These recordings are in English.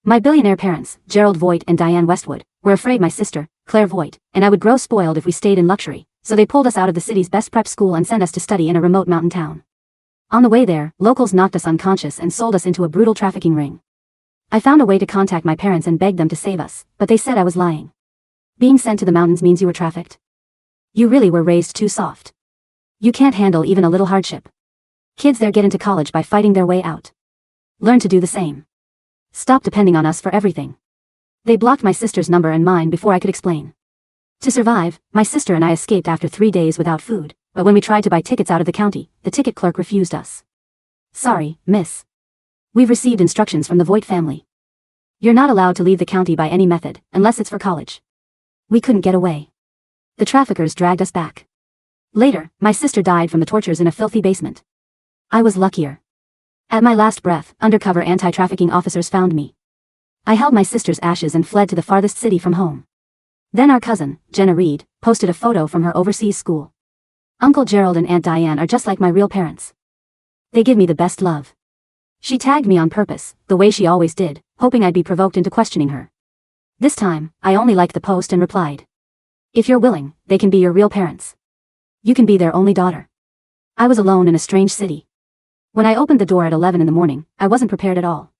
My billionaire parents, Gerald Voight and Diane Westwood, were afraid my sister, Claire Voight, and I would grow spoiled if we stayed in luxury, so they pulled us out of the city's best prep school and sent us to study in a remote mountain town. On the way there, locals knocked us unconscious and sold us into a brutal trafficking ring. I found a way to contact my parents and begged them to save us, but they said I was lying. Being sent to the mountains means you were trafficked? You really were raised too soft. You can't handle even a little hardship. Kids there get into college by fighting their way out. Learn to do the same. Stop depending on us for everything. They blocked my sister's number and mine before I could explain. To survive, my sister and I escaped after 3 days without food, but when we tried to buy tickets out of the county, the ticket clerk refused us. Sorry, miss. We've received instructions from the Voight family. You're not allowed to leave the county by any method, unless it's for college. We couldn't get away. The traffickers dragged us back. Later, my sister died from the tortures in a filthy basement. I was luckier. At my last breath, undercover anti-trafficking officers found me. I held my sister's ashes and fled to the farthest city from home. Then our cousin, Jenna Reed, posted a photo from her overseas school. Uncle Gerald and Aunt Diane are just like my real parents. They give me the best love. She tagged me on purpose, the way she always did, hoping I'd be provoked into questioning her. This time, I only liked the post and replied. If you're willing, they can be your real parents. You can be their only daughter. I was alone in a strange city. When I opened the door at 11 in the morning, I wasn't prepared at all.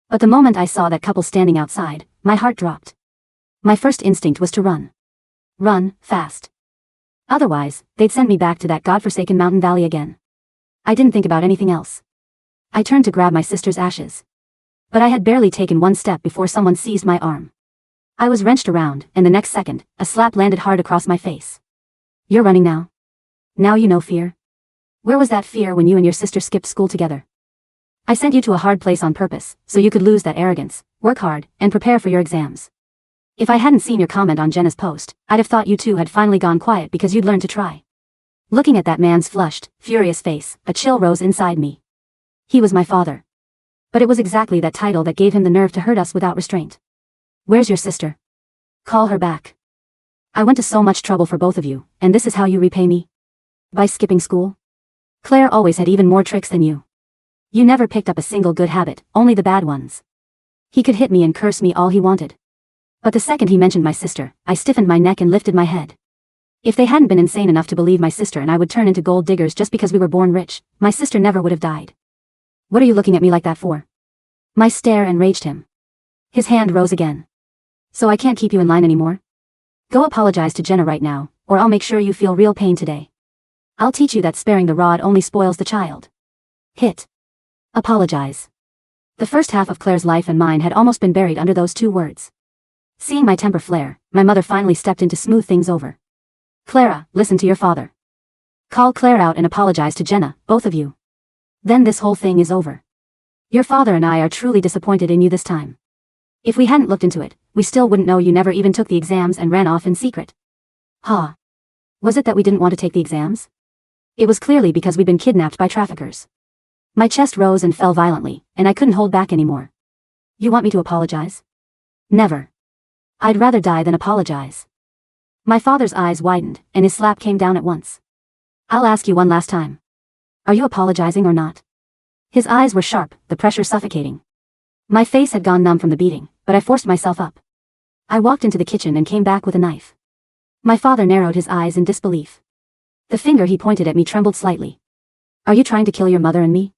But the moment I saw that couple standing outside, my heart dropped. My first instinct was to run. Run, fast. Otherwise, they'd send me back to that godforsaken mountain valley again. I didn't think about anything else. I turned to grab my sister's ashes. But I had barely taken one step before someone seized my arm. I was wrenched around, and the next second, a slap landed hard across my face. You're running now? Now you know fear? Where was that fear when you and your sister skipped school together? I sent you to a hard place on purpose, so you could lose that arrogance, work hard, and prepare for your exams. If I hadn't seen your comment on Jenna's post, I'd have thought you two had finally gone quiet because you'd learned to try. Looking at that man's flushed, furious face, a chill rose inside me. He was my father. But it was exactly that title that gave him the nerve to hurt us without restraint. Where's your sister? Call her back. I went to so much trouble for both of you, and this is how you repay me? By skipping school? Claire always had even more tricks than you. You never picked up a single good habit, only the bad ones. He could hit me and curse me all he wanted. But the second he mentioned my sister, I stiffened my neck and lifted my head. If they hadn't been insane enough to believe my sister and I would turn into gold diggers just because we were born rich, my sister never would have died. What are you looking at me like that for? My stare enraged him. His hand rose again. So I can't keep you in line anymore? Go apologize to Jenna right now, or I'll make sure you feel real pain today. I'll teach you that sparing the rod only spoils the child. Hit. Apologize. The first half of Claire's life and mine had almost been buried under those 2 words. Seeing my temper flare, my mother finally stepped in to smooth things over. Clara, listen to your father. Call Claire out and apologize to Jenna, both of you. Then this whole thing is over. Your father and I are truly disappointed in you this time. If we hadn't looked into it, we still wouldn't know you never even took the exams and ran off in secret. Ha. Was it that we didn't want to take the exams? It was clearly because we'd been kidnapped by traffickers. My chest rose and fell violently, and I couldn't hold back anymore. You want me to apologize? Never. I'd rather die than apologize. My father's eyes widened, and his slap came down at once. I'll ask you one last time. Are you apologizing or not? His eyes were sharp, the pressure suffocating. My face had gone numb from the beating, but I forced myself up. I walked into the kitchen and came back with a knife. My father narrowed his eyes in disbelief. The finger he pointed at me trembled slightly. Are you trying to kill your mother and me?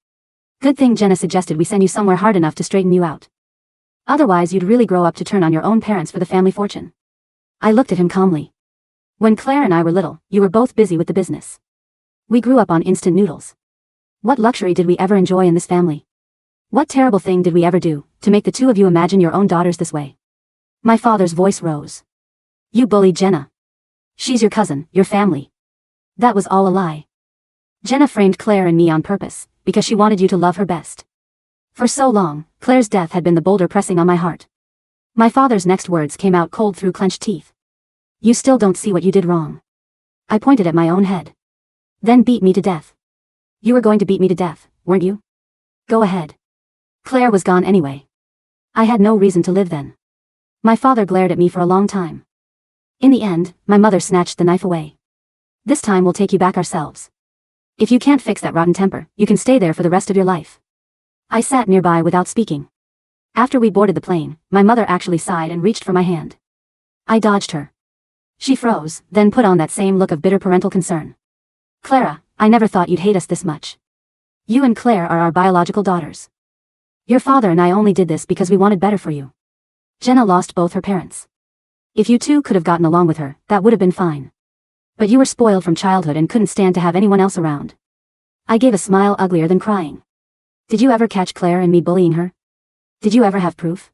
Good thing Jenna suggested we send you somewhere hard enough to straighten you out. Otherwise you'd really grow up to turn on your own parents for the family fortune. I looked at him calmly. When Claire and I were little, you were both busy with the business. We grew up on instant noodles. What luxury did we ever enjoy in this family? What terrible thing did we ever do, to make the 2 of you imagine your own daughters this way? My father's voice rose. You bullied Jenna. She's your cousin, your family. That was all a lie. Jenna framed Claire and me on purpose, because she wanted you to love her best. For so long, Claire's death had been the boulder pressing on my heart. My father's next words came out cold through clenched teeth. You still don't see what you did wrong. I pointed at my own head. Then beat me to death. You were going to beat me to death, weren't you? Go ahead. Claire was gone anyway. I had no reason to live then. My father glared at me for a long time. In the end, my mother snatched the knife away. This time we'll take you back ourselves. If you can't fix that rotten temper, you can stay there for the rest of your life. I sat nearby without speaking. After we boarded the plane, my mother actually sighed and reached for my hand. I dodged her. She froze, then put on that same look of bitter parental concern. Clara, I never thought you'd hate us this much. You and Claire are our biological daughters. Your father and I only did this because we wanted better for you. Jenna lost both her parents. If you two could have gotten along with her, that would have been fine. But you were spoiled from childhood and couldn't stand to have anyone else around. I gave a smile uglier than crying. Did you ever catch Claire and me bullying her? Did you ever have proof?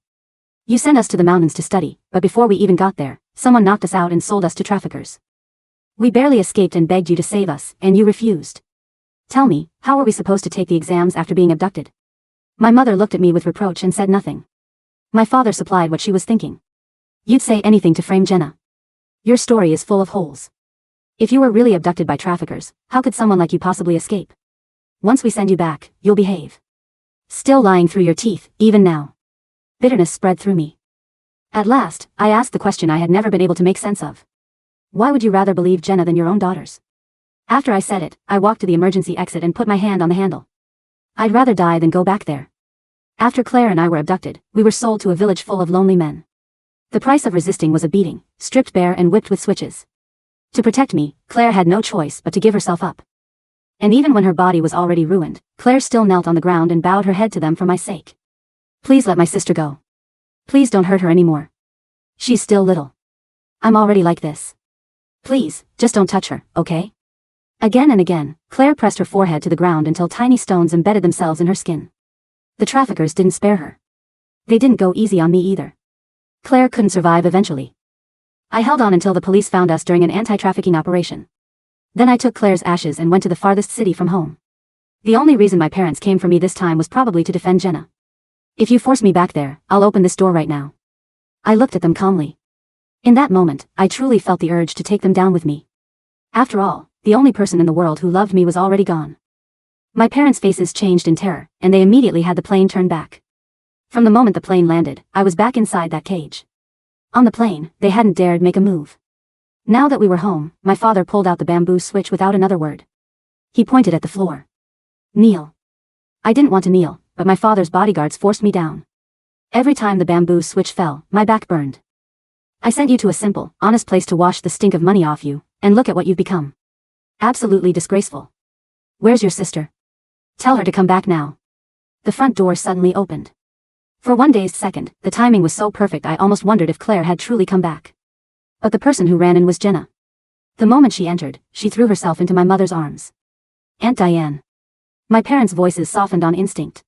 You sent us to the mountains to study, but before we even got there, someone knocked us out and sold us to traffickers. We barely escaped and begged you to save us, and you refused. Tell me, how were we supposed to take the exams after being abducted? My mother looked at me with reproach and said nothing. My father supplied what she was thinking. You'd say anything to frame Jenna. Your story is full of holes. If you were really abducted by traffickers, how could someone like you possibly escape? Once we send you back, you'll behave. Still lying through your teeth, even now. Bitterness spread through me. At last, I asked the question I had never been able to make sense of. Why would you rather believe Jenna than your own daughters? After I said it, I walked to the emergency exit and put my hand on the handle. I'd rather die than go back there. After Claire and I were abducted, we were sold to a village full of lonely men. The price of resisting was a beating, stripped bare and whipped with switches. To protect me, Claire had no choice but to give herself up. And even when her body was already ruined, Claire still knelt on the ground and bowed her head to them for my sake. Please let my sister go. Please don't hurt her anymore. She's still little. I'm already like this. Please, just don't touch her, okay? Again and again, Claire pressed her forehead to the ground until tiny stones embedded themselves in her skin. The traffickers didn't spare her. They didn't go easy on me either. Claire couldn't survive eventually. I held on until the police found us during an anti-trafficking operation. Then I took Claire's ashes and went to the farthest city from home. The only reason my parents came for me this time was probably to defend Jenna. If you force me back there, I'll open this door right now. I looked at them calmly. In that moment, I truly felt the urge to take them down with me. After all, the only person in the world who loved me was already gone. My parents' faces changed in terror, and they immediately had the plane turned back. From the moment the plane landed, I was back inside that cage. On the plane, they hadn't dared make a move. Now that we were home, my father pulled out the bamboo switch without another word. He pointed at the floor. Kneel. I didn't want to kneel, but my father's bodyguards forced me down. Every time the bamboo switch fell, my back burned. I sent you to a simple, honest place to wash the stink of money off you, and look at what you've become. Absolutely disgraceful. Where's your sister? Tell her to come back now. The front door suddenly opened. For one dazed second, the timing was so perfect I almost wondered if Claire had truly come back. But the person who ran in was Jenna. The moment she entered, she threw herself into my mother's arms. Aunt Diane. My parents' voices softened on instinct.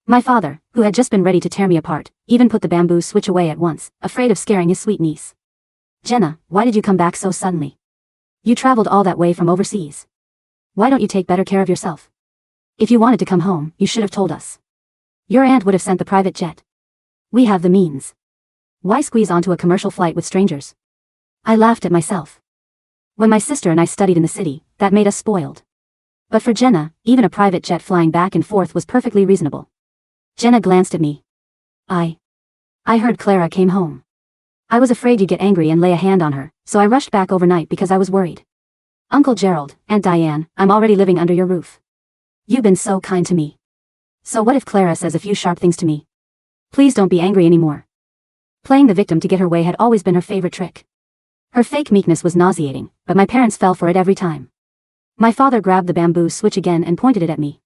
My father, who had just been ready to tear me apart, even put the bamboo switch away at once, afraid of scaring his sweet niece. Jenna, why did you come back so suddenly? You traveled all that way from overseas. Why don't you take better care of yourself? If you wanted to come home, you should have told us. Your aunt would have sent the private jet. We have the means. Why squeeze onto a commercial flight with strangers? I laughed at myself. When my sister and I studied in the city, that made us spoiled. But for Jenna, even a private jet flying back and forth was perfectly reasonable. Jenna glanced at me. I heard Clara came home. I was afraid you'd get angry and lay a hand on her, so I rushed back overnight because I was worried. Uncle Gerald, Aunt Diane, I'm already living under your roof. You've been so kind to me. So what if Clara says a few sharp things to me? Please don't be angry anymore. Playing the victim to get her way had always been her favorite trick. Her fake meekness was nauseating, but my parents fell for it every time. My father grabbed the bamboo switch again and pointed it at me.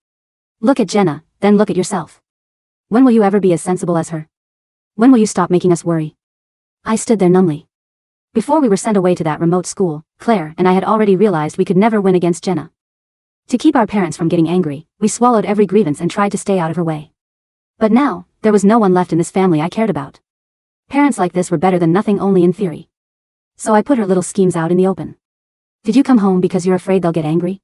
Look at Jenna, then look at yourself. When will you ever be as sensible as her? When will you stop making us worry? I stood there numbly. Before we were sent away to that remote school, Claire and I had already realized we could never win against Jenna. To keep our parents from getting angry, we swallowed every grievance and tried to stay out of her way. But now, there was no one left in this family I cared about. Parents like this were better than nothing only in theory. So I put her little schemes out in the open. Did you come home because you're afraid they'll get angry?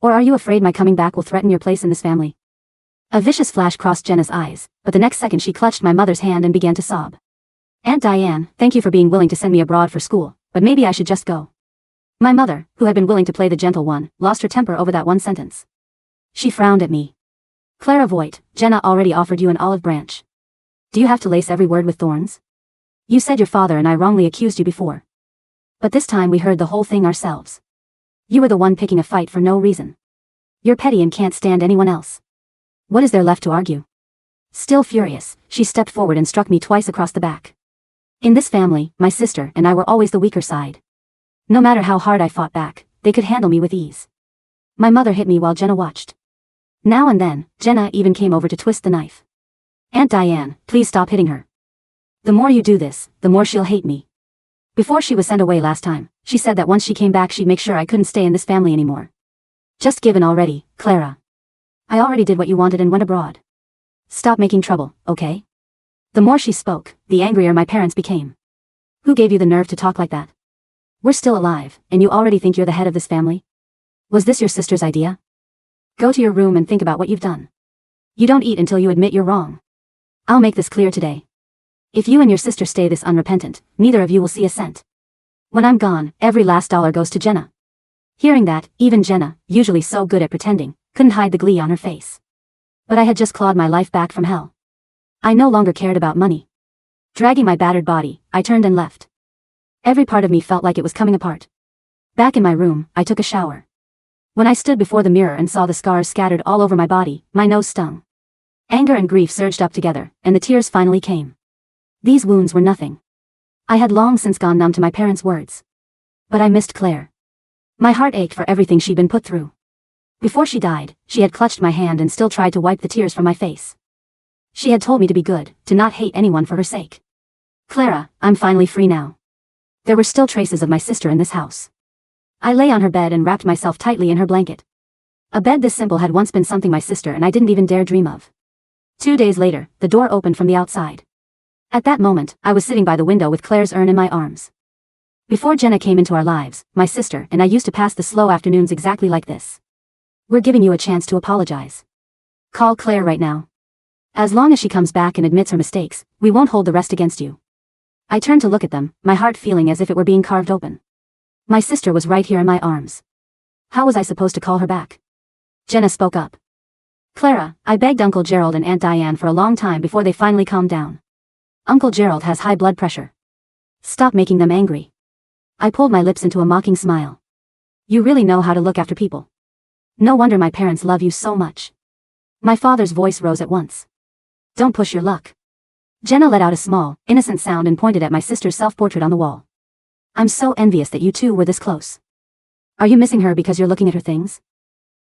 Or are you afraid my coming back will threaten your place in this family? A vicious flash crossed Jenna's eyes, but the next second she clutched my mother's hand and began to sob. Aunt Diane, thank you for being willing to send me abroad for school, but maybe I should just go. My mother, who had been willing to play the gentle one, lost her temper over that one sentence. She frowned at me. Clara Voight, Jenna already offered you an olive branch. Do you have to lace every word with thorns? You said your father and I wrongly accused you before. But this time we heard the whole thing ourselves. You were the one picking a fight for no reason. You're petty and can't stand anyone else. What is there left to argue? Still furious, she stepped forward and struck me twice across the back. In this family, my sister and I were always the weaker side. No matter how hard I fought back, they could handle me with ease. My mother hit me while Jenna watched. Now and then, Jenna even came over to twist the knife. Aunt Diane, please stop hitting her. The more you do this, the more she'll hate me. Before she was sent away last time, she said that once she came back she'd make sure I couldn't stay in this family anymore. Just give in already, Clara. I already did what you wanted and went abroad. Stop making trouble, okay? The more she spoke, the angrier my parents became. Who gave you the nerve to talk like that? We're still alive, and you already think you're the head of this family? Was this your sister's idea? Go to your room and think about what you've done. You don't eat until you admit you're wrong. I'll make this clear today. If you and your sister stay this unrepentant, neither of you will see a cent. When I'm gone, every last dollar goes to Jenna. Hearing that, even Jenna, usually so good at pretending, couldn't hide the glee on her face. But I had just clawed my life back from hell. I no longer cared about money. Dragging my battered body, I turned and left. Every part of me felt like it was coming apart. Back in my room, I took a shower. When I stood before the mirror and saw the scars scattered all over my body, my nose stung. Anger and grief surged up together, and the tears finally came. These wounds were nothing. I had long since gone numb to my parents' words. But I missed Claire. My heart ached for everything she'd been put through. Before she died, she had clutched my hand and still tried to wipe the tears from my face. She had told me to be good, to not hate anyone for her sake. Clara, I'm finally free now. There were still traces of my sister in this house. I lay on her bed and wrapped myself tightly in her blanket. A bed this simple had once been something my sister and I didn't even dare dream of. 2 days later, the door opened from the outside. At that moment, I was sitting by the window with Claire's urn in my arms. Before Jenna came into our lives, my sister and I used to pass the slow afternoons exactly like this. We're giving you a chance to apologize. Call Claire right now. As long as she comes back and admits her mistakes, we won't hold the rest against you. I turned to look at them, my heart feeling as if it were being carved open. My sister was right here in my arms. How was I supposed to call her back? Jenna spoke up. Clara, I begged Uncle Gerald and Aunt Diane for a long time before they finally calmed down. Uncle Gerald has high blood pressure. Stop making them angry. I pulled my lips into a mocking smile. You really know how to look after people. No wonder my parents love you so much. My father's voice rose at once. Don't push your luck. Jenna let out a small, innocent sound and pointed at my sister's self-portrait on the wall. I'm so envious that you two were this close. Are you missing her because you're looking at her things?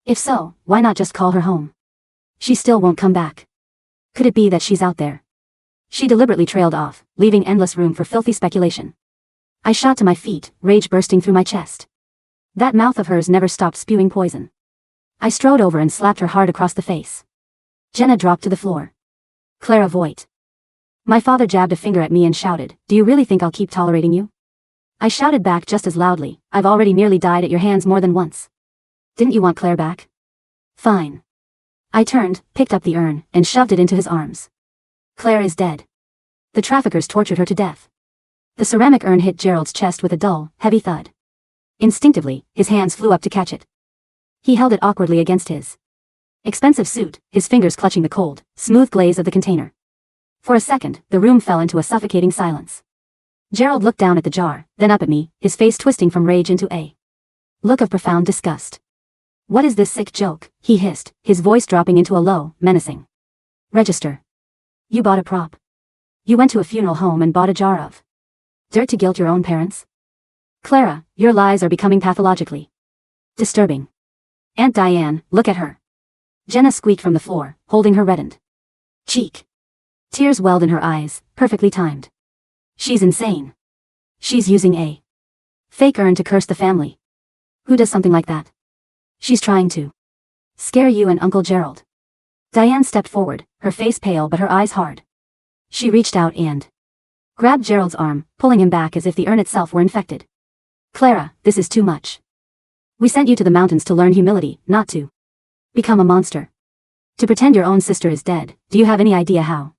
If so, why not just call her home? She still won't come back. Could it be that she's out there? She deliberately trailed off, leaving endless room for filthy speculation. I shot to my feet, rage bursting through my chest. That mouth of hers never stopped spewing poison. I strode over and slapped her hard across the face. Jenna dropped to the floor. Clara Voight. My father jabbed a finger at me and shouted, "Do you really think I'll keep tolerating you?" I shouted back just as loudly, "I've already nearly died at your hands more than once. Didn't you want Claire back? Fine." I turned, picked up the urn, and shoved it into his arms. Claire is dead. The traffickers tortured her to death. The ceramic urn hit Gerald's chest with a dull, heavy thud. Instinctively, his hands flew up to catch it. He held it awkwardly against his expensive suit, his fingers clutching the cold, smooth glaze of the container. For a second, the room fell into a suffocating silence. Gerald looked down at the jar, then up at me, his face twisting from rage into a look of profound disgust. "What is this sick joke?" he hissed, his voice dropping into a low, menacing register. "You bought a prop. You went to a funeral home and bought a jar of dirt to guilt your own parents? Clara, your lies are becoming pathologically disturbing. Aunt Diane, look at her." Jenna squeaked from the floor, holding her reddened cheek. Tears welled in her eyes, perfectly timed. "She's insane. She's using a fake urn to curse the family. Who does something like that? She's trying to scare you and Uncle Gerald." Diane stepped forward, her face pale but her eyes hard. She reached out and grabbed Gerald's arm, pulling him back as if the urn itself were infected. "Clara, this is too much. We sent you to the mountains to learn humility, not to become a monster. To pretend your own sister is dead. Do you have any idea how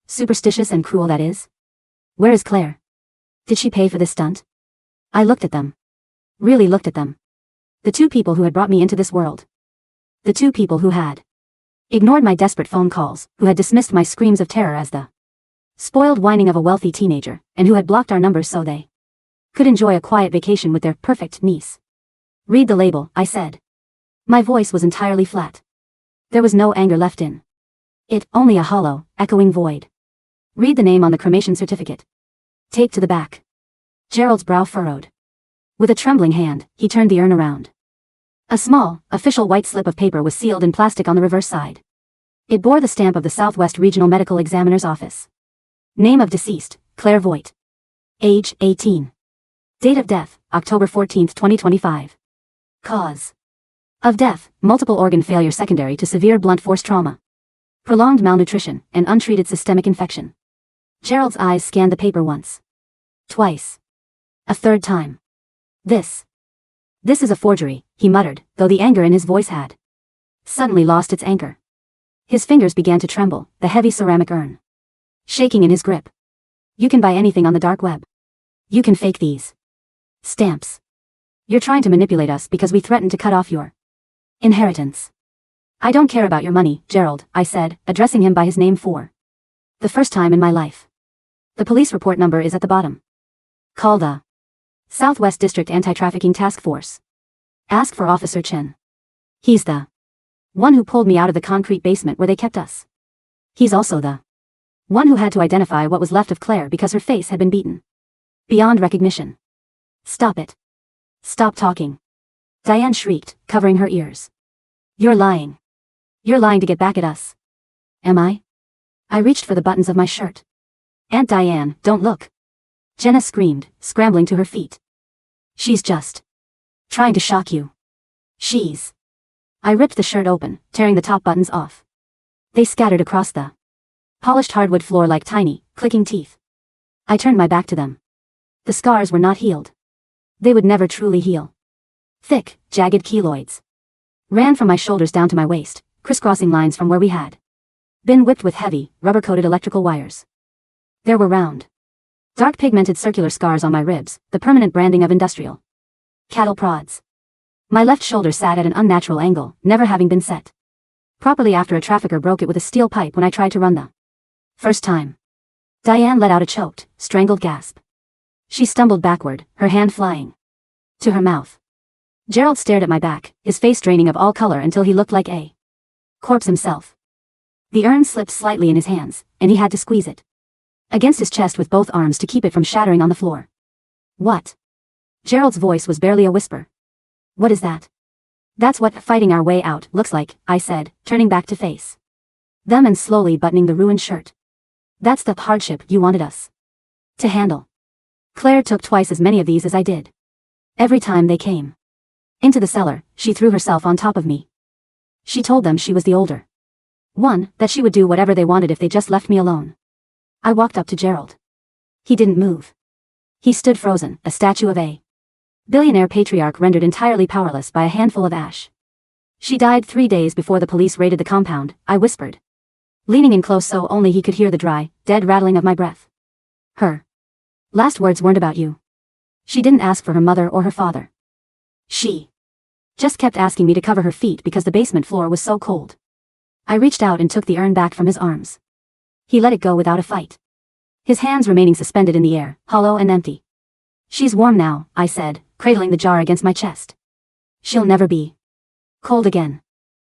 superstitious and cruel that is? Where is Claire? Did she pay for this stunt?" I looked at them. Really looked at them. The two people who had brought me into this world. The two people who had ignored my desperate phone calls, who had dismissed my screams of terror as the spoiled whining of a wealthy teenager, and who had blocked our numbers so they could enjoy a quiet vacation with their perfect niece. "Read the label," I said. My voice was entirely flat. There was no anger left in Only a hollow, echoing void. Read the name on the cremation certificate. Taped to the back. Gerald's brow furrowed. With a trembling hand, he turned the urn around. A small, official white slip of paper was sealed in plastic on the reverse side. It bore the stamp of the Southwest Regional Medical Examiner's Office. Name of deceased, Claire Voight. Age, 18. Date of death, October 14, 2025. Cause of death, multiple organ failure secondary to severe blunt force trauma. Prolonged malnutrition and untreated systemic infection. Gerald's eyes scanned the paper once. Twice. A third time. This is a forgery, he muttered, though the anger in his voice had suddenly lost its anchor. His fingers began to tremble, the heavy ceramic urn shaking in his grip. You can buy anything on the dark web. You can fake these stamps. You're trying to manipulate us because we threatened to cut off your inheritance. I don't care about your money, Gerald, I said, addressing him by his name for the first time in my life. The police report number is at the bottom. Call the Southwest District Anti-Trafficking Task Force. Ask for Officer Chen. He's the one who pulled me out of the concrete basement where they kept us. He's also the one who had to identify what was left of Claire because her face had been beaten beyond recognition. Stop it. Stop talking. Diane shrieked, covering her ears. You're lying. You're lying to get back at us. Am I? I reached for the buttons of my shirt. Aunt Diane, don't look. Jenna screamed, scrambling to her feet. She's just trying to shock you. I ripped the shirt open, tearing the top buttons off. They scattered across the polished hardwood floor like tiny, clicking teeth. I turned my back to them. The scars were not healed. They would never truly heal. Thick, jagged keloids ran from my shoulders down to my waist, crisscrossing lines from where we had been whipped with heavy, rubber-coated electrical wires. There were round, dark pigmented circular scars on my ribs, the permanent branding of industrial cattle prods. My left shoulder sat at an unnatural angle, never having been set properly after a trafficker broke it with a steel pipe when I tried to run the first time. Diane let out a choked, strangled gasp. She stumbled backward, her hand flying to her mouth. Gerald stared at my back, his face draining of all color until he looked like a corpse himself. The urn slipped slightly in his hands, and he had to squeeze it against his chest with both arms to keep it from shattering on the floor. What? Gerald's voice was barely a whisper. What is that? That's what fighting our way out looks like, I said, turning back to face them and slowly buttoning the ruined shirt. That's the hardship you wanted us to handle. Claire took twice as many of these as I did. Every time they came into the cellar, she threw herself on top of me. She told them she was the older one, that she would do whatever they wanted if they just left me alone. I walked up to Gerald. He didn't move. He stood frozen, a statue of a billionaire patriarch rendered entirely powerless by a handful of ash. She died 3 days before the police raided the compound, I whispered, leaning in close so only he could hear the dry, dead rattling of my breath. Her last words weren't about you. She didn't ask for her mother or her father. She just kept asking me to cover her feet because the basement floor was so cold. I reached out and took the urn back from his arms. He let it go without a fight, his hands remaining suspended in the air, hollow and empty. She's warm now, I said, cradling the jar against my chest. She'll never be cold again.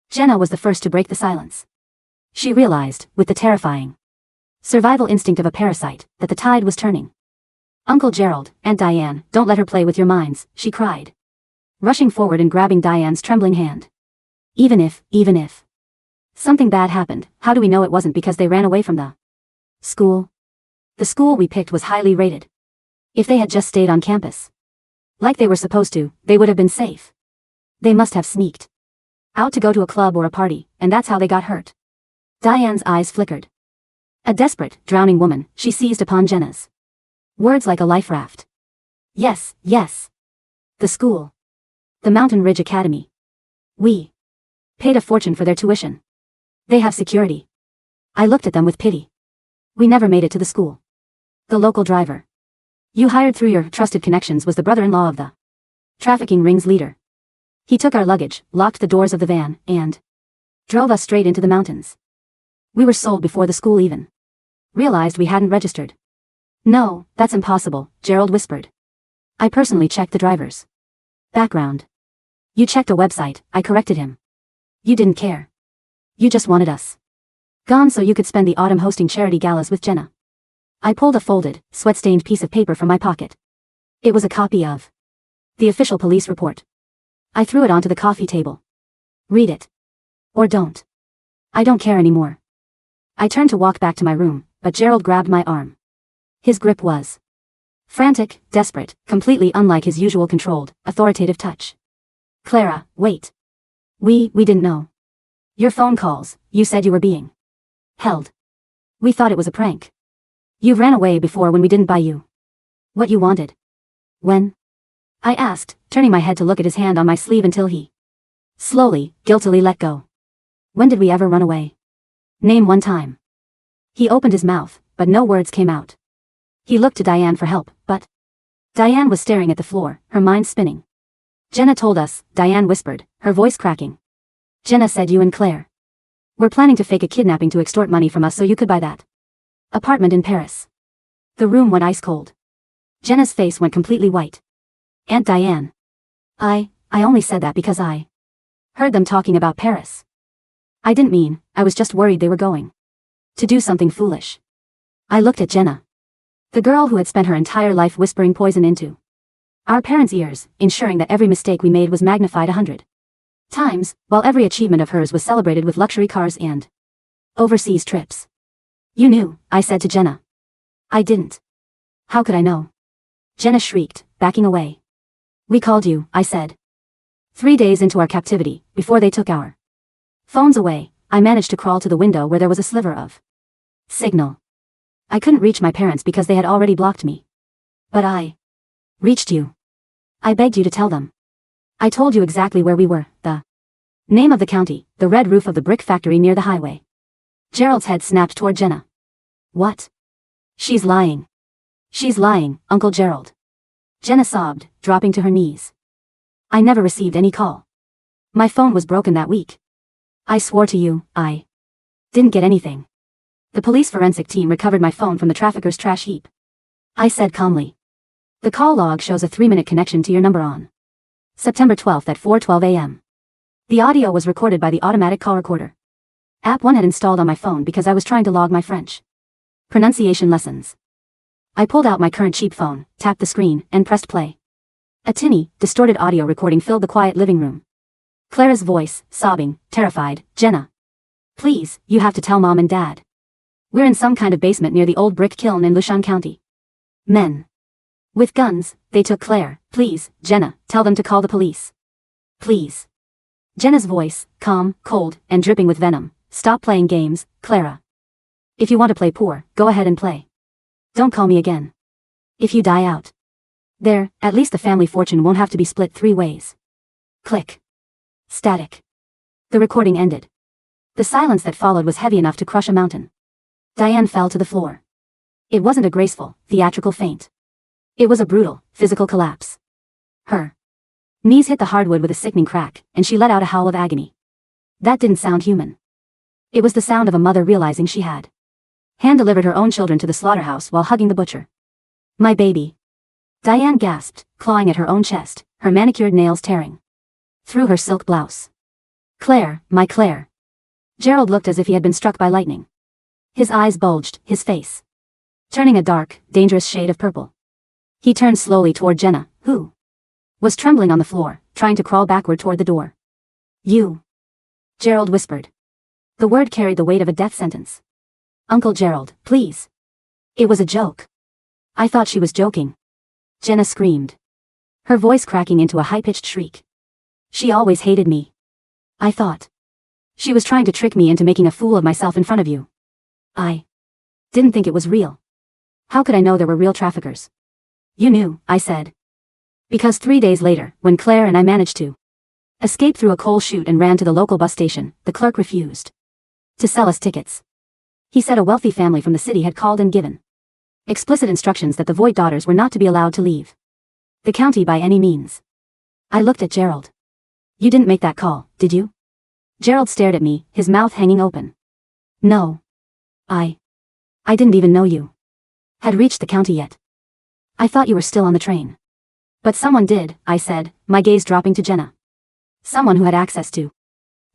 Jenna was the first to break the silence. She realized, with the terrifying survival instinct of a parasite, that the tide was turning. Uncle Gerald, Aunt Diane, don't let her play with your minds, she cried, rushing forward and grabbing Diane's trembling hand. Even if something bad happened, how do we know it wasn't because they ran away from the school? The school we picked was highly rated. If they had just stayed on campus like they were supposed to, they would have been safe. They must have sneaked out to go to a club or a party, and that's how they got hurt. Diane's eyes flickered. A desperate, drowning woman, she seized upon Jenna's words like a life raft. Yes. The school. The Mountain Ridge Academy. We paid a fortune for their tuition. They have security. I looked at them with pity. We never made it to the school. The local driver you hired through your trusted connections was the brother-in-law of the trafficking ring's leader. He took our luggage, locked the doors of the van, and drove us straight into the mountains. We were sold before the school even realized we hadn't registered. No, that's impossible, Gerald whispered. I personally checked the driver's background. You checked a website, I corrected him. You didn't care. You just wanted us Gone so you could spend the autumn hosting charity galas with Jenna. I pulled a folded, sweat-stained piece of paper from my pocket. It was a copy of the official police report. I threw it onto the coffee table. Read it. Or don't. I don't care anymore. I turned to walk back to my room, but Gerald grabbed my arm. His grip was frantic, desperate, completely unlike his usual controlled, authoritative touch. Clara, wait. We didn't know. Your phone calls, you said you were being held. We thought it was a prank. You ran away before when we didn't buy you what you wanted. When? I asked, turning my head to look at his hand on my sleeve until he slowly, guiltily let go. When did we ever run away? Name one time. He opened his mouth, but no words came out. He looked to Diane for help, but Diane was staring at the floor, her mind spinning. Jenna told us, Diane whispered, her voice cracking. Jenna said you and Claire were planning to fake a kidnapping to extort money from us so you could buy that apartment in Paris. The room went ice cold. Jenna's face went completely white. Aunt Diane. I only said that because I heard them talking about Paris. I didn't mean, I was just worried they were going to do something foolish. I looked at Jenna. The girl who had spent her entire life whispering poison into our parents' ears, ensuring that every mistake we made was magnified 100 times, while every achievement of hers was celebrated with luxury cars and overseas trips. You knew, I said to Jenna. I didn't. How could I know? Jenna shrieked, backing away. We called you, I said. 3 days into our captivity, before they took our phones away, I managed to crawl to the window where there was a sliver of signal. I couldn't reach my parents because they had already blocked me. But I reached you. I begged you to tell them. I told you exactly where we were, the name of the county, the red roof of the brick factory near the highway. Gerald's head snapped toward Jenna. What? She's lying. She's lying, Uncle Gerald. Jenna sobbed, dropping to her knees. I never received any call. My phone was broken that week. I swore to you, I didn't get anything. The police forensic team recovered my phone from the trafficker's trash heap. I said calmly. The call log shows a 3-minute connection to your number on September 12th at 4:12 a.m. The audio was recorded by the automatic call recorder. App 1 had installed on my phone because I was trying to log my French pronunciation lessons. I pulled out my current cheap phone, tapped the screen, and pressed play. A tinny, distorted audio recording filled the quiet living room. Clara's voice, sobbing, terrified, Jenna. Please, you have to tell Mom and Dad. We're in some kind of basement near the old brick kiln in Lushan County. Men with guns, they took Claire. Please, Jenna, tell them to call the police. Please. Jenna's voice, calm, cold, and dripping with venom. Stop playing games, Clara. If you want to play poor, go ahead and play. Don't call me again. If you die out there, at least the family fortune won't have to be split 3 ways. Click. Static. The recording ended. The silence that followed was heavy enough to crush a mountain. Diane fell to the floor. It wasn't a graceful, theatrical faint. It was a brutal, physical collapse. Her knees hit the hardwood with a sickening crack, and she let out a howl of agony. That didn't sound human. It was the sound of a mother realizing she had hand-delivered her own children to the slaughterhouse while hugging the butcher. My baby. Diane gasped, clawing at her own chest, her manicured nails tearing through her silk blouse. Claire, my Claire. Gerald looked as if he had been struck by lightning. His eyes bulged, his face turning a dark, dangerous shade of purple. He turned slowly toward Jenna, who was trembling on the floor, trying to crawl backward toward the door. You. Gerald whispered. The word carried the weight of a death sentence. Uncle Gerald, please. It was a joke. I thought she was joking. Jenna screamed. Her voice cracking into a high-pitched shriek. She always hated me. I thought she was trying to trick me into making a fool of myself in front of you. I didn't think it was real. How could I know there were real traffickers? You knew, I said. Because 3 days later, when Claire and I managed to escape through a coal chute and ran to the local bus station, the clerk refused to sell us tickets. He said a wealthy family from the city had called and given explicit instructions that the Voight daughters were not to be allowed to leave the county by any means. I looked at Gerald. You didn't make that call, did you? Gerald stared at me, his mouth hanging open. No. I didn't even know you had reached the county yet. I thought you were still on the train. But someone did, I said, my gaze dropping to Jenna. Someone who had access to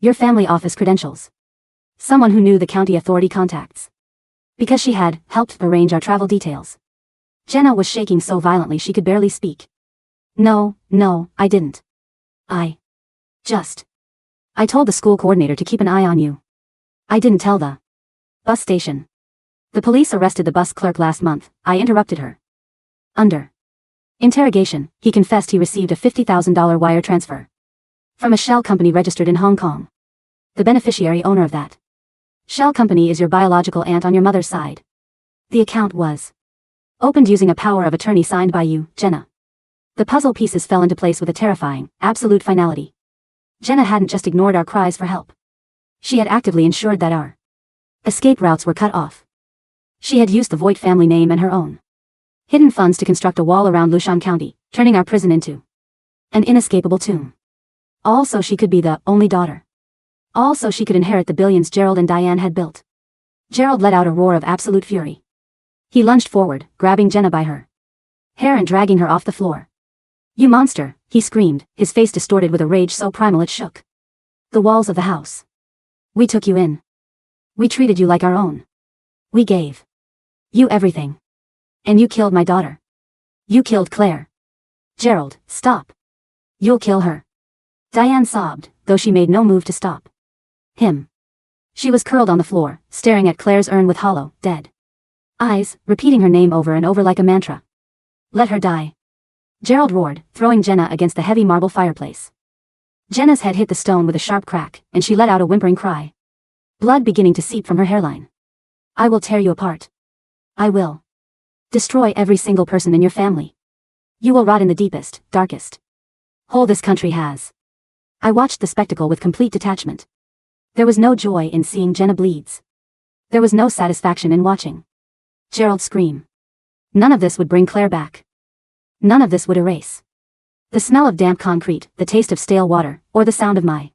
your family office credentials. Someone who knew the county authority contacts. Because she had helped arrange our travel details. Jenna was shaking so violently she could barely speak. No, I didn't. I told the school coordinator to keep an eye on you. I didn't tell the bus station. The police arrested the bus clerk last month, I interrupted her. Under interrogation, he confessed he received a $50,000 wire transfer from a shell company registered in Hong Kong. The beneficiary owner of that shell company is your biological aunt on your mother's side. The account was opened using a power of attorney signed by you, Jenna. The puzzle pieces fell into place with a terrifying, absolute finality. Jenna hadn't just ignored our cries for help. She had actively ensured that our escape routes were cut off. She had used the Voight family name and her own hidden funds to construct a wall around Lushan County, turning our prison into an inescapable tomb. All so she could be the only daughter. All so she could inherit the billions Gerald and Diane had built. Gerald let out a roar of absolute fury. He lunged forward, grabbing Jenna by her hair and dragging her off the floor. You monster, he screamed, his face distorted with a rage so primal it shook the walls of the house. We took you in. We treated you like our own. We gave you everything. And you killed my daughter. You killed Claire. Gerald, stop. You'll kill her. Diane sobbed, though she made no move to stop him. She was curled on the floor, staring at Claire's urn with hollow, dead eyes, repeating her name over and over like a mantra. Let her die. Gerald roared, throwing Jenna against the heavy marble fireplace. Jenna's head hit the stone with a sharp crack, and she let out a whimpering cry. Blood beginning to seep from her hairline. I will tear you apart. I will destroy every single person in your family. You will rot in the deepest, darkest hole this country has. I watched the spectacle with complete detachment. There was no joy in seeing Jenna bleeds. There was no satisfaction in watching Gerald scream. None of this would bring Claire back. None of this would erase the smell of damp concrete, the taste of stale water, or the sound of my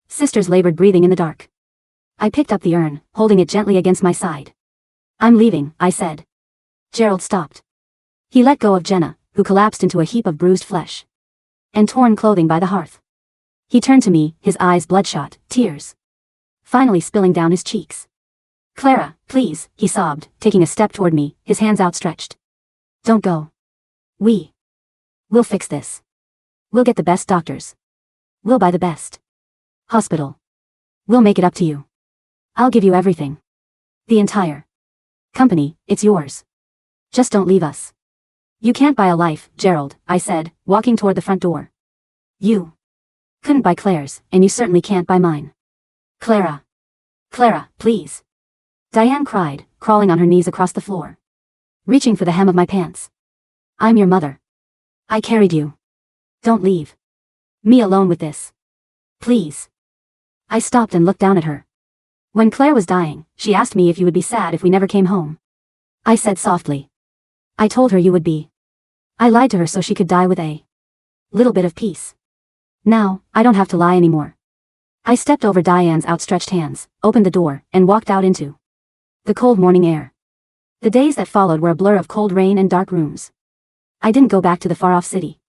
sister's labored breathing in the dark. I picked up the urn, holding it gently against my side. I'm leaving, I said. Gerald stopped. He let go of Jenna, who collapsed into a heap of bruised flesh and torn clothing by the hearth. He turned to me, his eyes bloodshot, tears finally spilling down his cheeks. Clara, please, he sobbed, taking a step toward me, his hands outstretched. Don't go. We'll fix this. We'll get the best doctors. We'll buy the best hospital. We'll make it up to you. I'll give you everything. The entire company, it's yours. Just don't leave us. You can't buy a life, Gerald, I said, walking toward the front door. You couldn't buy Claire's, and you certainly can't buy mine. Clara, please. Diane cried, crawling on her knees across the floor, reaching for the hem of my pants. I'm your mother. I carried you. Don't leave me alone with this. Please. I stopped and looked down at her. When Claire was dying, she asked me if you would be sad if we never came home. I said softly. I told her you would be. I lied to her so she could die with a little bit of peace. Now, I don't have to lie anymore. I stepped over Diane's outstretched hands, opened the door, and walked out into the cold morning air. The days that followed were a blur of cold rain and dark rooms. I didn't go back to the far-off city.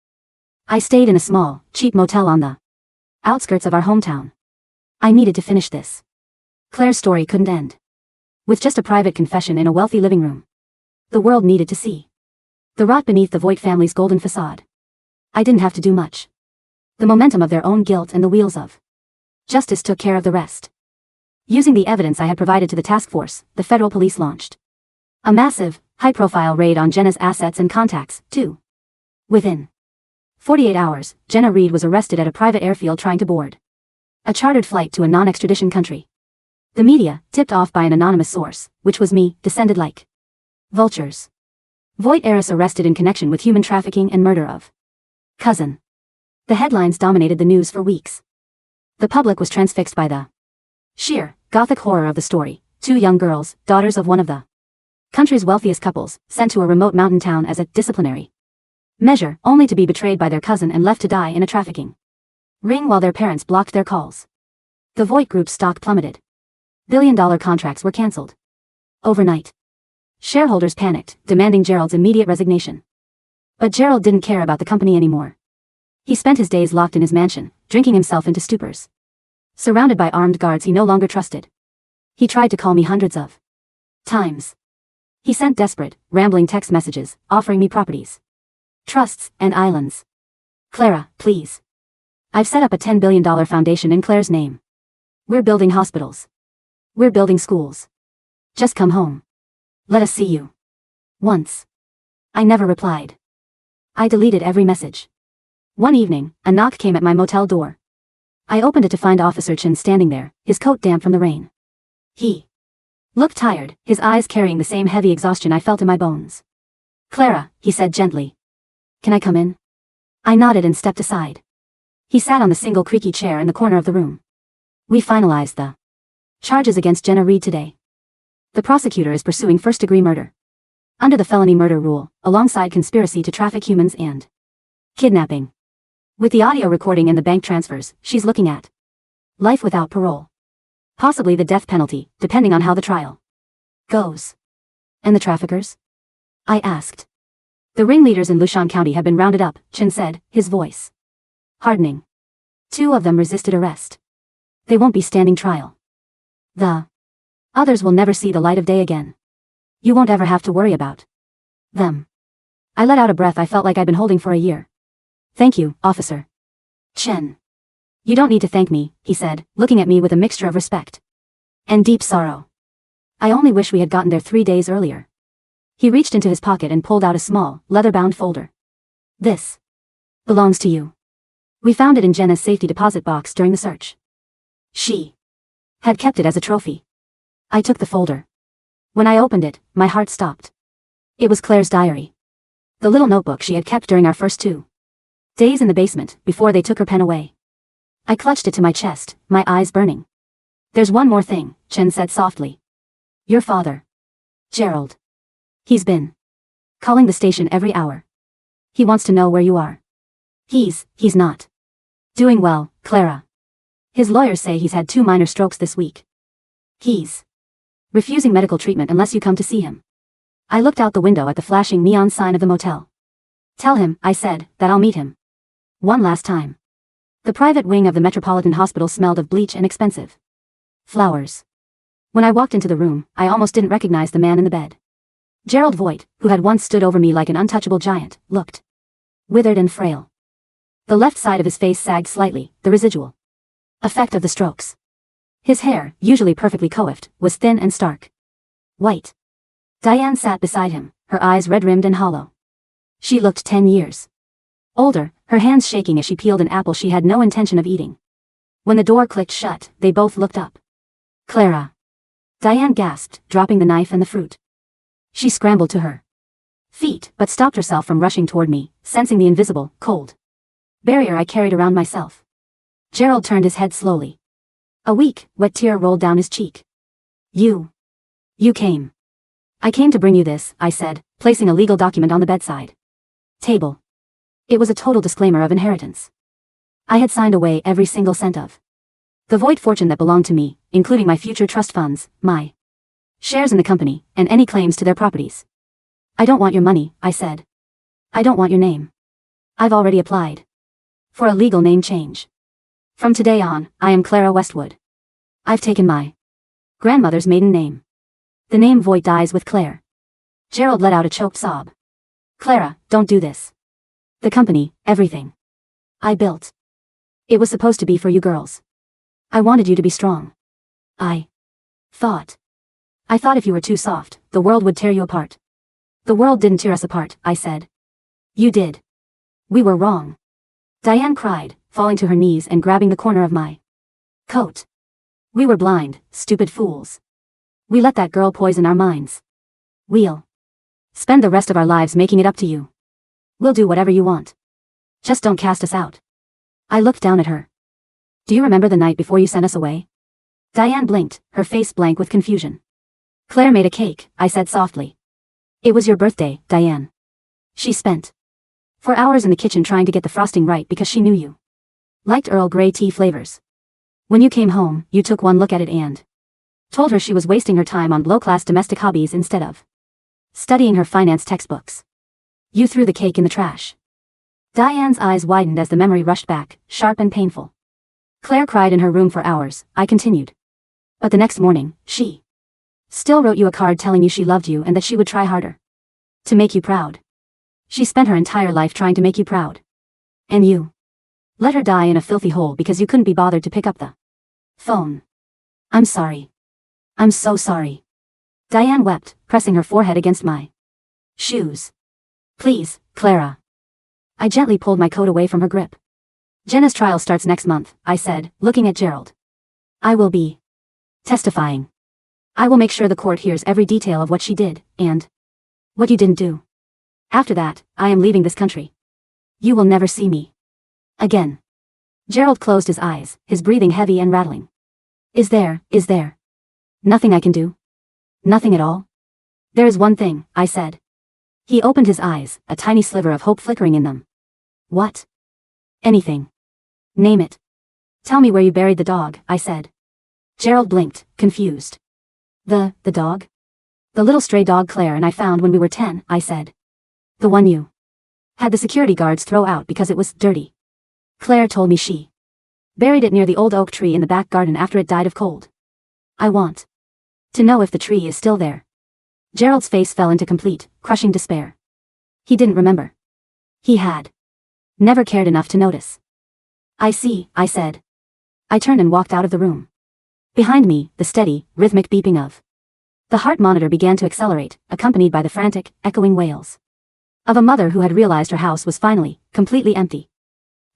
I stayed in a small, cheap motel on the outskirts of our hometown. I needed to finish this. Claire's story couldn't end with just a private confession in a wealthy living room. The world needed to see the rot beneath the Voight family's golden facade. I didn't have to do much. The momentum of their own guilt and the wheels of justice took care of the rest. Using the evidence I had provided to the task force, the federal police launched a massive, high-profile raid on Jenna's assets and contacts, too. Within 48 hours, Jenna Reed was arrested at a private airfield trying to board a chartered flight to a non-extradition country. The media, tipped off by an anonymous source, which was me, descended like vultures. Voight heiress arrested in connection with human trafficking and murder of cousin. The headlines dominated the news for weeks. The public was transfixed by the sheer, gothic horror of the story. 2 young girls, daughters of one of the country's wealthiest couples, sent to a remote mountain town as a disciplinary measure, only to be betrayed by their cousin and left to die in a trafficking ring while their parents blocked their calls. The Voight Group's stock plummeted. Billion-dollar contracts were cancelled overnight. Shareholders panicked, demanding Gerald's immediate resignation. But Gerald didn't care about the company anymore. He spent his days locked in his mansion, drinking himself into stupors. Surrounded by armed guards he no longer trusted. He tried to call me hundreds of times. He sent desperate, rambling text messages, offering me properties, trusts, and islands. Clara, please. I've set up a $10 billion foundation in Claire's name. We're building hospitals. We're building schools. Just come home. Let us see you. Once. I never replied. I deleted every message. One evening, a knock came at my motel door. I opened it to find Officer Chin standing there, his coat damp from the rain. He looked tired, his eyes carrying the same heavy exhaustion I felt in my bones. Clara, he said gently. Can I come in? I nodded and stepped aside. He sat on the single creaky chair in the corner of the room. We finalized the charges against Jenna Reed today. The prosecutor is pursuing first-degree murder under the felony murder rule, alongside conspiracy to traffic humans and kidnapping. With the audio recording and the bank transfers, she's looking at life without parole. Possibly the death penalty, depending on how the trial goes. And the traffickers? I asked. The ringleaders in Lushan County have been rounded up, Chin said, his voice hardening. 2 of them resisted arrest. They won't be standing trial. The others will never see the light of day again. You won't ever have to worry about them. I let out a breath I felt like I'd been holding for a year. Thank you, Officer Chen. You don't need to thank me, he said, looking at me with a mixture of respect and deep sorrow. I only wish we had gotten there 3 days earlier. He reached into his pocket and pulled out a small, leather-bound folder. This belongs to you. We found it in Jenna's safety deposit box during the search. She had kept it as a trophy. I took the folder. When I opened it, my heart stopped. It was Claire's diary. The little notebook she had kept during our first 2 days in the basement, before they took her pen away. I clutched it to my chest, my eyes burning. There's one more thing, Chen said softly. Your father, Gerald. He's been calling the station every hour. He wants to know where you are. He's not doing well, Clara. His lawyers say he's had 2 minor strokes this week. He's refusing medical treatment unless you come to see him. I looked out the window at the flashing neon sign of the motel. Tell him, I said, that I'll meet him. One last time. The private wing of the Metropolitan Hospital smelled of bleach and expensive flowers. When I walked into the room, I almost didn't recognize the man in the bed. Gerald Voight, who had once stood over me like an untouchable giant, looked withered and frail. The left side of his face sagged slightly, the residual effect of the strokes. His hair, usually perfectly coiffed, was thin and stark white. Diane sat beside him, her eyes red-rimmed and hollow. She looked 10 years older, her hands shaking as she peeled an apple she had no intention of eating. When the door clicked shut, they both looked up. Clara. Diane gasped, dropping the knife and the fruit. She scrambled to her feet, but stopped herself from rushing toward me, sensing the invisible, cold barrier I carried around myself. Gerald turned his head slowly. A weak, wet tear rolled down his cheek. You came. I came to bring you this, I said, placing a legal document on the bedside table. It was a total disclaimer of inheritance. I had signed away every single cent of the Voight fortune that belonged to me, including my future trust funds, my shares in the company, and any claims to their properties. I don't want your money, I said. I don't want your name. I've already applied for a legal name change. From today on, I am Clara Westwood. I've taken my grandmother's maiden name. The name Voight dies with Claire. Gerald let out a choked sob. Clara, don't do this. The company, everything I built. It was supposed to be for you girls. I wanted you to be strong. I thought if you were too soft, the world would tear you apart. The world didn't tear us apart, I said. You did. We were wrong. Diane cried, falling to her knees and grabbing the corner of my coat. We were blind, stupid fools. We let that girl poison our minds. We'll spend the rest of our lives making it up to you. We'll do whatever you want. Just don't cast us out. I looked down at her. Do you remember the night before you sent us away? Diane blinked, her face blank with confusion. Claire made a cake, I said softly. It was your birthday, Diane. She spent 4 hours in the kitchen trying to get the frosting right because she knew you liked Earl Grey tea flavors. When you came home, you took one look at it and told her she was wasting her time on low-class domestic hobbies instead of studying her finance textbooks. You threw the cake in the trash. Diane's eyes widened as the memory rushed back, sharp and painful. Claire cried in her room for hours, I continued. But the next morning, she still wrote you a card telling you she loved you and that she would try harder to make you proud. She spent her entire life trying to make you proud. And you let her die in a filthy hole because you couldn't be bothered to pick up the phone. I'm sorry. I'm so sorry. Diane wept, pressing her forehead against my shoes. Please, Clara. I gently pulled my coat away from her grip. Jenna's trial starts next month, I said, looking at Gerald. I will be testifying. I will make sure the court hears every detail of what she did, and what you didn't do. After that, I am leaving this country. You will never see me again. Gerald closed his eyes, his breathing heavy and rattling. Is there nothing I can do? Nothing at all? There is one thing, I said. He opened his eyes, a tiny sliver of hope flickering in them. What? Anything. Name it. Tell me where you buried the dog, I said. Gerald blinked, confused. The dog? The little stray dog Claire and I found when we were 10, I said. The one you had the security guards throw out because it was dirty. Claire told me she buried it near the old oak tree in the back garden after it died of cold. I want to know if the tree is still there. Gerald's face fell into complete, crushing despair. He didn't remember. He had never cared enough to notice. I see, I said. I turned and walked out of the room. Behind me, the steady, rhythmic beeping of the heart monitor began to accelerate, accompanied by the frantic, echoing wails of a mother who had realized her house was finally, completely empty.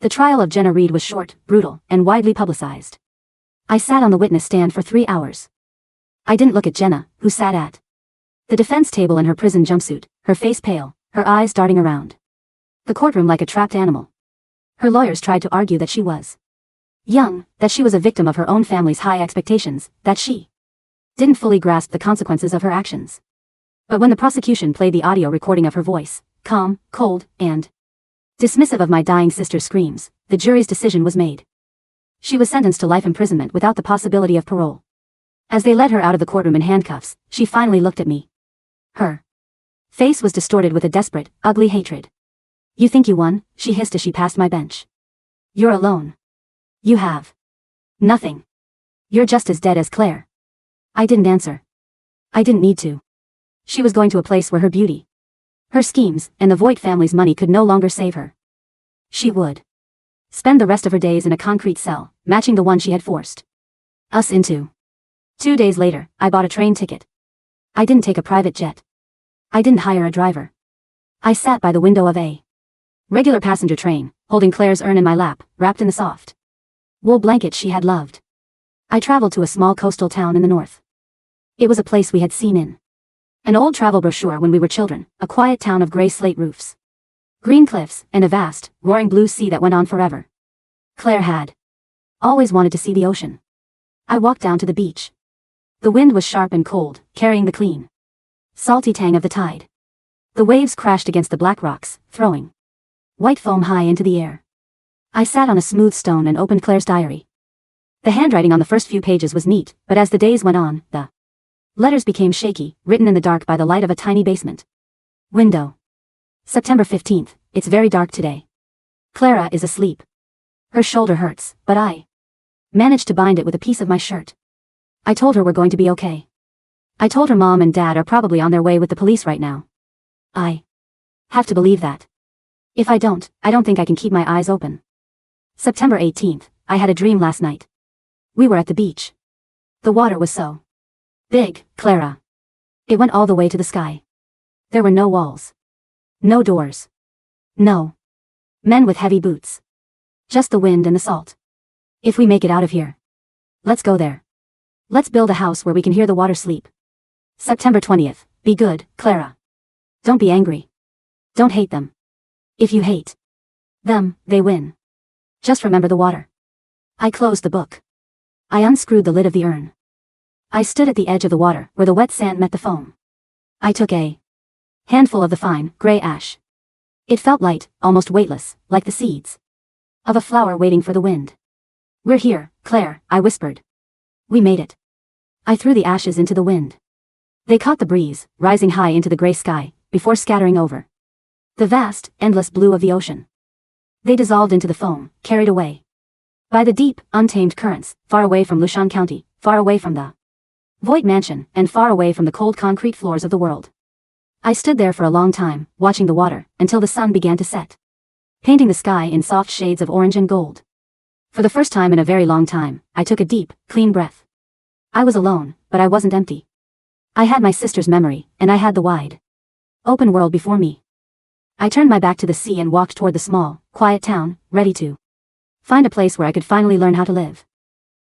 The trial of Jenna Reed was short, brutal, and widely publicized. I sat on the witness stand for 3 hours. I didn't look at Jenna, who sat at the defense table in her prison jumpsuit, her face pale, her eyes darting around the courtroom like a trapped animal. Her lawyers tried to argue that she was young, that she was a victim of her own family's high expectations, that she didn't fully grasp the consequences of her actions. But when the prosecution played the audio recording of her voice, calm, cold, and dismissive of my dying sister's screams, the jury's decision was made. She was sentenced to life imprisonment without the possibility of parole. As they led her out of the courtroom in handcuffs, she finally looked at me. Her face was distorted with a desperate, ugly hatred. You think you won? She hissed as she passed my bench. You're alone. You have nothing. You're just as dead as Claire. I didn't answer. I didn't need to. She was going to a place where her beauty, her schemes, and the Voight family's money could no longer save her. She would spend the rest of her days in a concrete cell, matching the one she had forced us into. 2 days later, I bought a train ticket. I didn't take a private jet. I didn't hire a driver. I sat by the window of a regular passenger train, holding Claire's urn in my lap, wrapped in the soft wool blanket she had loved. I traveled to a small coastal town in the north. It was a place we had seen in an old travel brochure when we were children, a quiet town of gray slate roofs, green cliffs, and a vast, roaring blue sea that went on forever. Claire had always wanted to see the ocean. I walked down to the beach. The wind was sharp and cold, carrying the clean, salty tang of the tide. The waves crashed against the black rocks, throwing white foam high into the air. I sat on a smooth stone and opened Claire's diary. The handwriting on the first few pages was neat, but as the days went on, the letters became shaky, written in the dark by the light of a tiny basement window. September 15th, it's very dark today. Clara is asleep. Her shoulder hurts, but I managed to bind it with a piece of my shirt. I told her we're going to be okay. I told her Mom and Dad are probably on their way with the police right now. I have to believe that. If I don't think I can keep my eyes open. September 18th, I had a dream last night. We were at the beach. The water was so big, Clara. It went all the way to the sky. There were no walls. No doors. No men with heavy boots. Just the wind and the salt. If we make it out of here, let's go there. Let's build a house where we can hear the water sleep. September 20th, be good, Clara. Don't be angry. Don't hate them. If you hate them, they win. Just remember the water. I closed the book. I unscrewed the lid of the urn. I stood at the edge of the water, where the wet sand met the foam. I took a handful of the fine, gray ash. It felt light, almost weightless, like the seeds of a flower waiting for the wind. We're here, Claire, I whispered. We made it. I threw the ashes into the wind. They caught the breeze, rising high into the gray sky, before scattering over the vast, endless blue of the ocean. They dissolved into the foam, carried away by the deep, untamed currents, far away from Lushan County, far away from the Voight mansion, and far away from the cold concrete floors of the world. I stood there for a long time, watching the water, until the sun began to set, painting the sky in soft shades of orange and gold. For the first time in a very long time, I took a deep, clean breath. I was alone, but I wasn't empty. I had my sister's memory, and I had the wide, open world before me. I turned my back to the sea and walked toward the small, quiet town, ready to find a place where I could finally learn how to live.